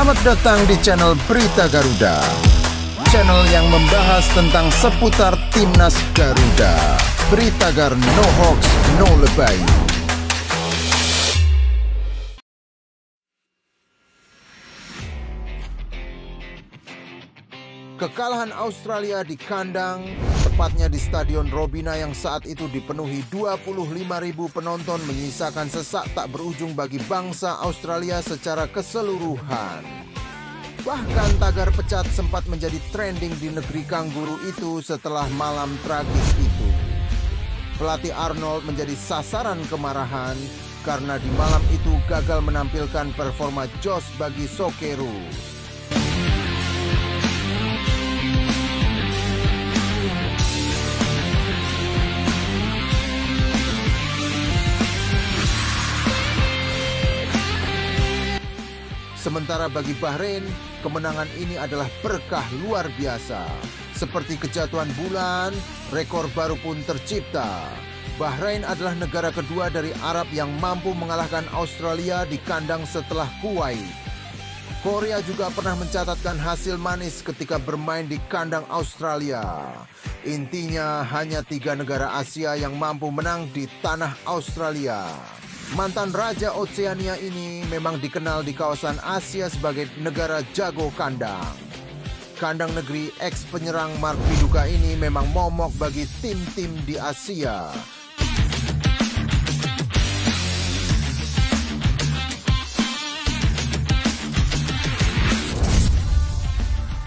Selamat datang di channel Berita Garuda, channel yang membahas tentang seputar Timnas Garuda. Berita Gar, no hoax, no lebay. Kekalahan Australia di kandang, tepatnya di Stadion Robina yang saat itu dipenuhi 25.000 penonton, menyisakan sesak tak berujung bagi bangsa Australia secara keseluruhan. Bahkan tagar pecat sempat menjadi trending di negeri kanguru itu setelah malam tragis itu. Pelatih Arnold menjadi sasaran kemarahan karena di malam itu gagal menampilkan performa jos bagi Socceroos. Sementara bagi Bahrain, kemenangan ini adalah berkah luar biasa. Seperti kejatuhan bulan, rekor baru pun tercipta. Bahrain adalah negara kedua dari Arab yang mampu mengalahkan Australia di kandang setelah Kuwait. Korea juga pernah mencatatkan hasil manis ketika bermain di kandang Australia. Intinya hanya 3 negara Asia yang mampu menang di tanah Australia. Mantan Raja Oceania ini memang dikenal di kawasan Asia sebagai negara jago kandang. Kandang negeri ex penyerang Mark Viduka ini memang momok bagi tim-tim di Asia.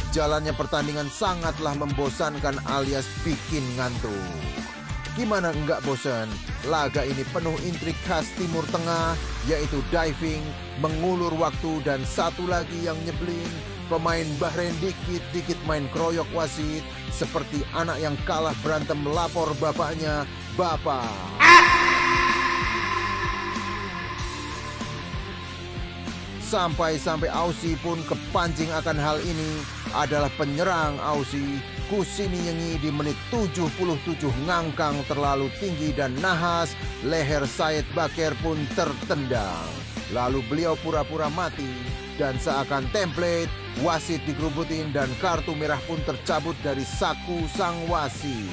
Jalannya pertandingan sangatlah membosankan alias bikin ngantuk. Gimana enggak bosan? Laga ini penuh intrik khas Timur Tengah, yaitu diving, mengulur waktu, dan satu lagi yang nyebelin, pemain Bahrain dikit-dikit main kroyok wasit, seperti anak yang kalah berantem melapor bapaknya, "Bapak." Sampai-sampai Aussie pun kepancing akan hal ini. Adalah penyerang Aussie, Kusini Yengi, di menit 77 ngangkang terlalu tinggi dan nahas, leher Said Bakir pun tertendang. Lalu beliau pura-pura mati dan seakan template, wasit dikerubutin dan kartu merah pun tercabut dari saku sang wasit.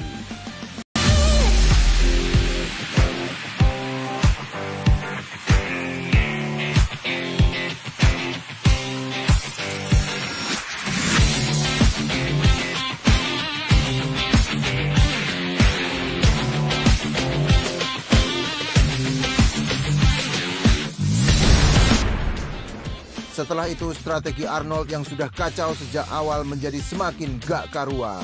Setelah itu strategi Arnold yang sudah kacau sejak awal menjadi semakin gak karuan.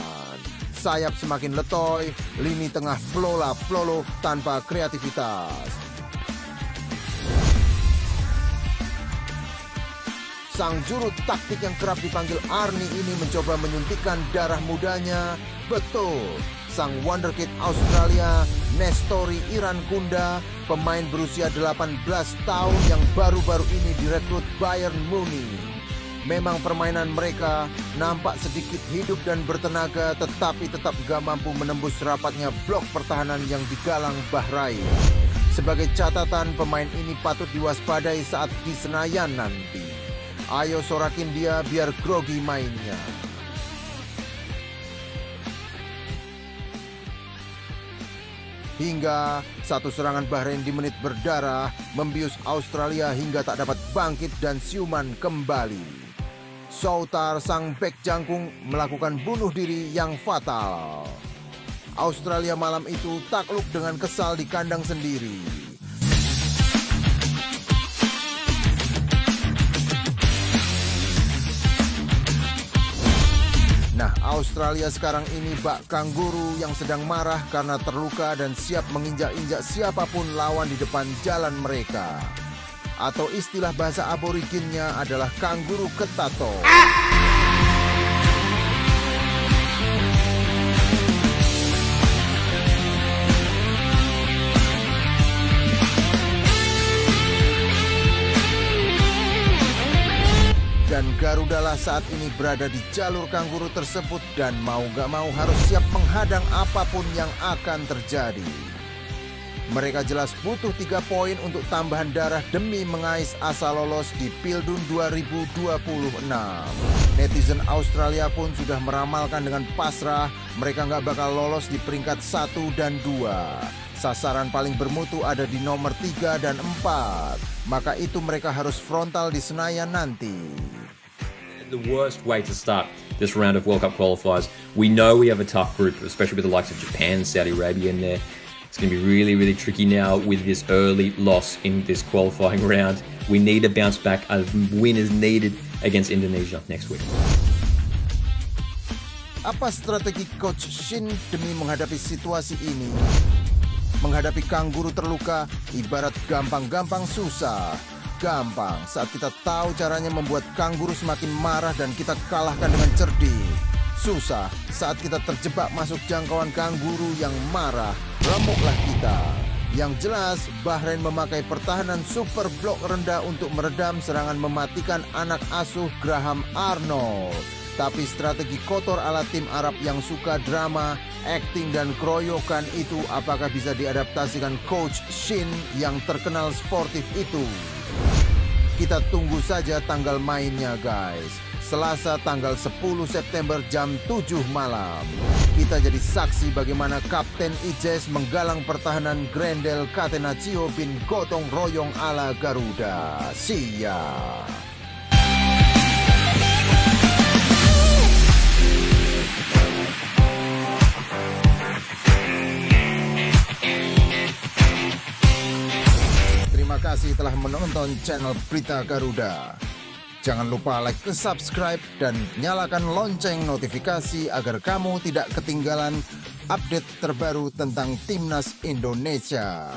Sayap semakin letoy, lini tengah plola-plolo tanpa kreativitas. Sang juru taktik yang kerap dipanggil Arnie ini mencoba menyuntikkan darah mudanya. Betul, sang wonderkid Australia, Nestori Irankunda, pemain berusia 18 tahun yang baru-baru ini direkrut Bayern Munich. Memang permainan mereka nampak sedikit hidup dan bertenaga, tetapi tetap gak mampu menembus rapatnya blok pertahanan yang digalang Bahrain. Sebagai catatan, pemain ini patut diwaspadai saat di Senayan nanti. Ayo sorakin dia biar grogi mainnya. Hingga satu serangan Bahrain di menit berdarah membius Australia hingga tak dapat bangkit dan siuman kembali. Soutar sang bek jangkung melakukan bunuh diri yang fatal. Australia malam itu takluk dengan kesal di kandang sendiri. Nah, Australia sekarang ini bak kanguru yang sedang marah karena terluka dan siap menginjak-injak siapapun lawan di depan jalan mereka. Atau istilah bahasa aboriginnya adalah kanguru ketato. Dan Garuda lah saat ini berada di jalur kanguru tersebut dan mau gak mau harus siap menghadang apapun yang akan terjadi. Mereka jelas butuh 3 poin untuk tambahan darah demi mengais asa lolos di Pildun 2026. Netizen Australia pun sudah meramalkan dengan pasrah mereka nggak bakal lolos di peringkat 1 dan 2. Sasaran paling bermutu ada di nomor 3 dan 4. Maka itu mereka harus frontal di Senayan nanti. The worst way to start this round of World Cup qualifiers. We know we have a tough group, especially with the likes of Japan and Saudi Arabia in there. It's going to be really, really tricky now with this early loss in this qualifying round. We need to bounce back. A win is needed against Indonesia next week. Apa strategi Coach Shin demi menghadapi situasi ini? Menghadapi kanguru terluka ibarat gampang-gampang susah. Gampang saat kita tahu caranya membuat kanguru semakin marah dan kita kalahkan dengan cerdik. Susah saat kita terjebak masuk jangkauan kanguru yang marah, remuklah kita. Yang jelas, Bahrain memakai pertahanan super blok rendah untuk meredam serangan mematikan anak asuh Graham Arnold. Tapi strategi kotor ala tim Arab yang suka drama, acting dan keroyokan itu apakah bisa diadaptasikan Coach Shin yang terkenal sportif itu? Kita tunggu saja tanggal mainnya guys. Selasa tanggal 10 September jam 7 malam. Kita jadi saksi bagaimana Kapten Ijes menggalang pertahanan Grendel Catenaccio bin gotong royong ala Garuda. Siap. Terima kasih telah menonton channel Berita Garuda. Jangan lupa like, subscribe, dan nyalakan lonceng notifikasi agar kamu tidak ketinggalan update terbaru tentang Timnas Indonesia.